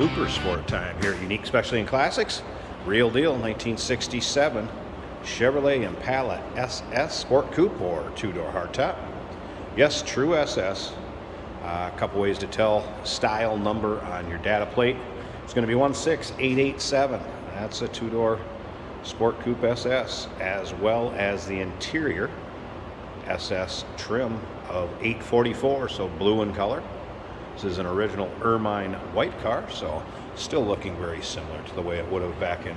Super sport time here at Unique Specialty and Classics. Real deal 1967 Chevrolet Impala SS Sport Coupe or two-door hardtop. Yes, true SS. A couple ways to tell style number on your data plate. It's going to be 16887. That's a two-door Sport Coupe SS, as well as the interior SS trim of 844, so blue in color. This is an original ermine white car, so still looking very similar to the way it would have back in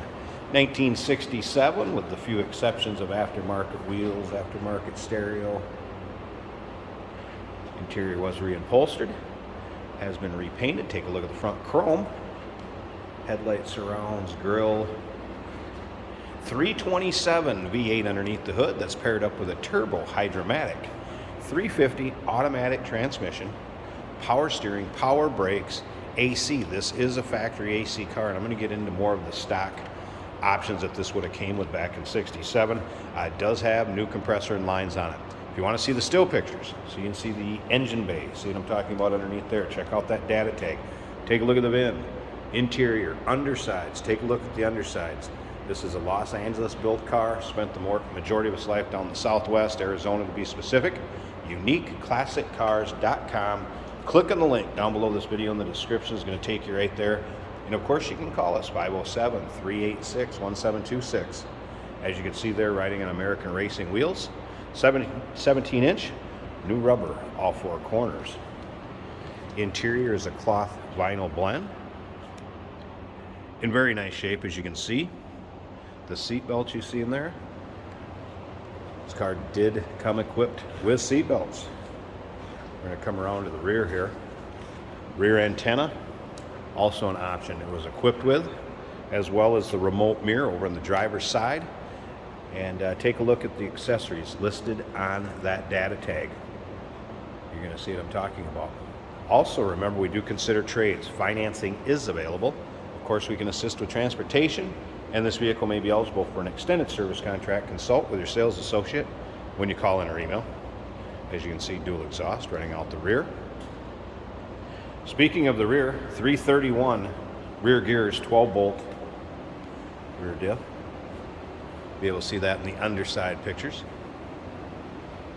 1967, with the few exceptions of aftermarket wheels, aftermarket stereo. Interior was reupholstered, has been repainted. Take a look at the front chrome. Headlight surrounds, grille. 327 V8 underneath the hood that's paired up with a turbo hydromatic 350 automatic transmission, power steering, power brakes, AC. This is a factory AC car, and I'm going to get into more of the stock options that this would have came with back in 67. It does have new compressor and lines on it. If you want to see the still pictures, so you can see the engine bay, see what I'm talking about underneath there, check out that data tag. Take a look at the VIN, interior, undersides, take a look at the undersides. This is a Los Angeles built car, spent the majority of its life down in the Southwest, Arizona to be specific. UniqueClassicCars.com. Click on the link down below this video in the description. Is going to take you right there. And of course you can call us 507-386-1726. As you can see there, riding on American Racing wheels. 17-inch, new rubber, all four corners. Interior is a cloth vinyl blend. In very nice shape, as you can see. The seat belts you see in there. This car did come equipped with seat belts. We're going to come around to the rear here. Rear antenna, also an option it was equipped with, as well as the remote mirror over on the driver's side. And take a look at the accessories listed on that data tag. You're going to see what I'm talking about. Also, remember, we do consider trades. Financing is available. Of course, we can assist with transportation, and this vehicle may be eligible for an extended service contract. Consult with your sales associate when you call in or email. As you can see, dual exhaust running out the rear. Speaking of the rear, 331 rear gears, 12-bolt rear diff. Be able to see that in the underside pictures.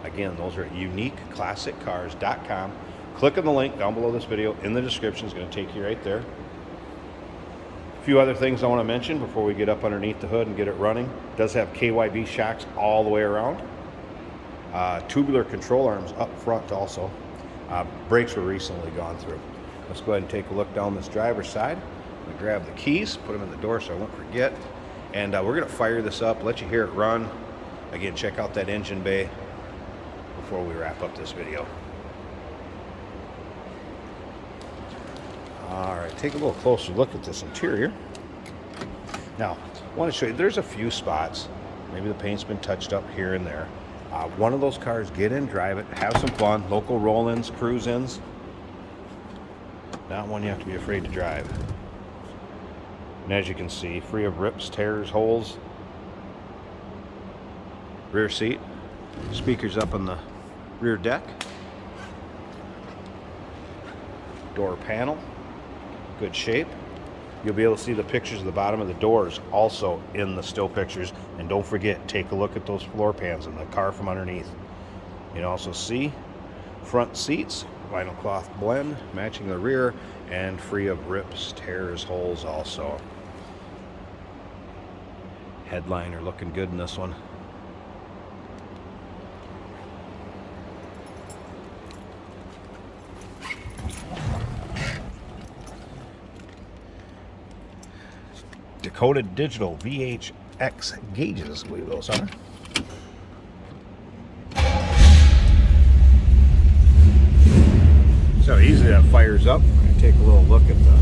Again, those are at UniqueClassicCars.com. Click on the link down below this video in the description. It's going to take you right there. A few other things I want to mention before we get up underneath the hood and get it running. It does have KYB shocks all the way around. Tubular control arms up front also. Brakes were recently gone through. Let's go ahead and take a look down this driver's side. I'm going to grab the keys, put them in the door so I won't forget. And we're going to fire this up, let you hear it run. Again, check out that engine bay before we wrap up this video. All right, take a little closer look at this interior. Now, I want to show you, there's a few spots. Maybe the paint's been touched up here and there. One of those cars, get in, drive it, have some fun. Local roll-ins, cruise-ins. Not one you have to be afraid to drive. And as you can see, free of rips, tears, holes. Rear seat. Speakers up on the rear deck. Door panel. Good shape. You'll be able to see the pictures of the bottom of the doors also in the still pictures. And don't forget, take a look at those floor pans in the car from underneath. You can also see front seats, vinyl cloth blend, matching the rear, and free of rips, tears, holes also. Headliner looking good in this one. Dakota Digital VHX gauges, I believe those are. So easily that fires up. I'm going to take a little look at the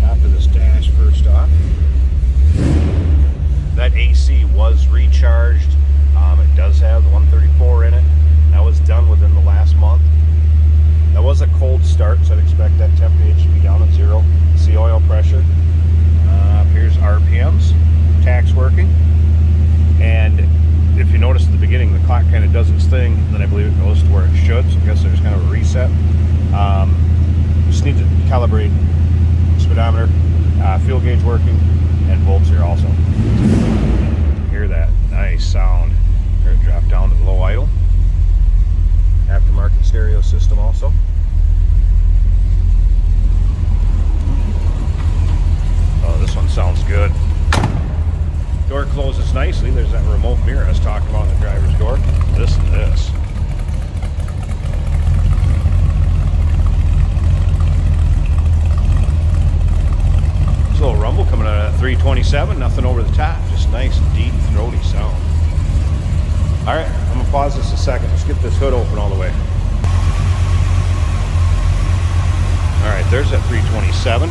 top of this dash first off. That AC was recharged. It does have the 134 in it. That was done within the last month. That was a cold start, so I'd expect that temp gauge to be down at 0. See oil pressure. Here's RPMs, tax working. And if you notice at the beginning, the clock kind of does its thing, then I believe it goes to where it should. So I guess there's kind of a reset. Just need to calibrate speedometer fuel gauge working, and bolts here also. Hear that nice sound. Here it dropped down to the low idle. Aftermarket stereo system also. Oh, this one sounds good. Door closes nicely. There's that remote mirror I was talking about in the driver's door. Listen to this. There's a little rumble coming out of that 327. Nothing over the top. Just nice, deep, throaty sound. All right, I'm gonna pause this a second. Let's get this hood open all the way. All right, there's that 327.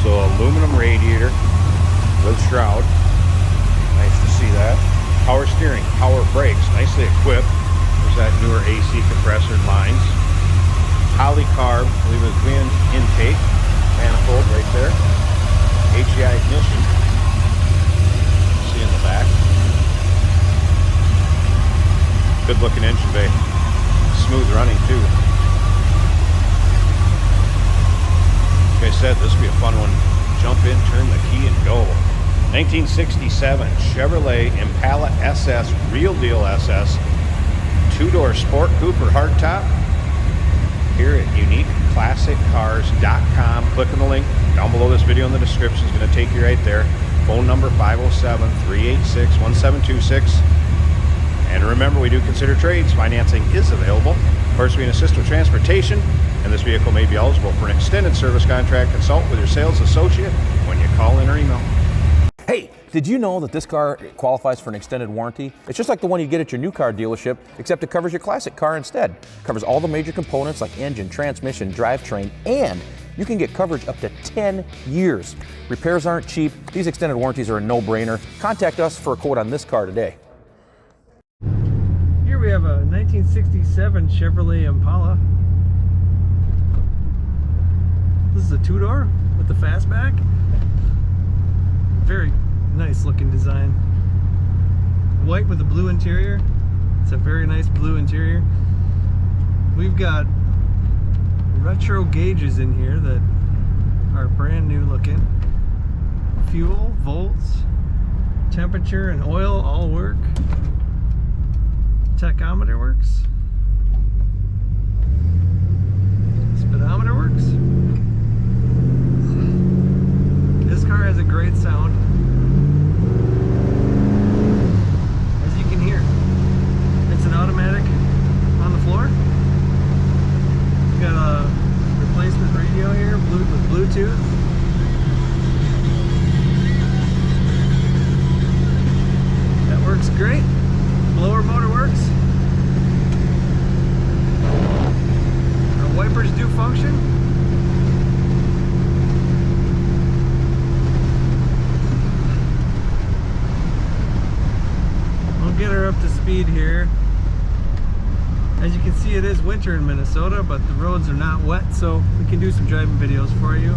So aluminum radiator with shroud. Nice to see that. Power steering, power brakes, nicely equipped. There's that newer AC compressor lines. Polycarb, I believe it's wind intake manifold right there. HEI ignition. See in the back. Good looking engine bay. Smooth running too. Like I said, this will be a fun one. Jump in, turn the key, and go. 1967 Chevrolet Impala SS, real deal SS, two-door sport coupe or hardtop. Here at uniqueclassiccars.com. Click on the link down below this video in the description. It's going to take you right there. Phone number 507-386-1726. And remember, we do consider trades. Financing is available. Of course, we can assist with transportation, and this vehicle may be eligible for an extended service contract. Consult with your sales associate when you call in or email. Hey, did you know that this car qualifies for an extended warranty? It's just like the one you get at your new car dealership, except it covers your classic car instead. It covers all the major components like engine, transmission, drivetrain, and you can get coverage up to 10 years. Repairs aren't cheap. These extended warranties are a no-brainer. Contact us for a quote on this car today. Here we have a 1967 Chevrolet Impala. This is a two-door with the fastback. Very nice looking design. White with a blue interior. It's a very nice blue interior. We've got retro gauges in here that are brand new looking. Fuel, volts, temperature, and oil all work. Tachometer works. Speedometer works. This car has a great sound. As you can hear, it's an automatic on the floor. We got a replacement radio here with Bluetooth. That works great. Blower motor works. Our wipers do function. We'll get her up to speed here. As you can see, it is winter in Minnesota, but the roads are not wet, so we can do some driving videos for you.